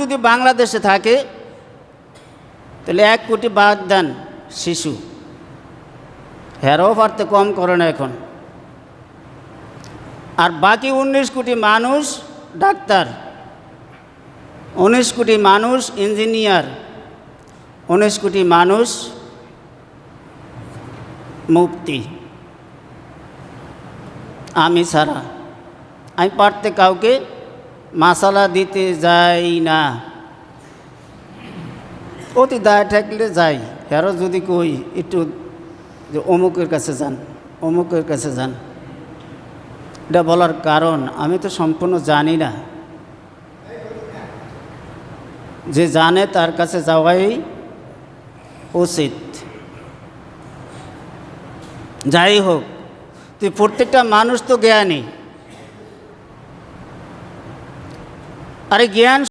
যদি বাংলাদেশে থাকে তাহলে 1 কোটি বাদ দেন শিশু, হেরাও পারতে কম করে না এখন। আর বাকি 19 কোটি মানুষ ডাক্তার, 19 কোটি মানুষ ইঞ্জিনিয়ার, 19 কোটি মানুষ মুফতি। আমি ছাড়া আমি পারতে কাউকে মাসালা দিতে যাই না, অতি দায় ঠেকলে যাই। হেরো যদি কই একটু যে অমুকের কাছে যান, অমুকের কাছে যান, এটা বলার কারণ আমি তো সম্পূর্ণ জানি না। যে জানে তার কাছে যাওয়াই উচিত। যাই হোক, তুই প্রত্যেকটা মানুষ তো জ্ঞানী, আরে জ্ঞান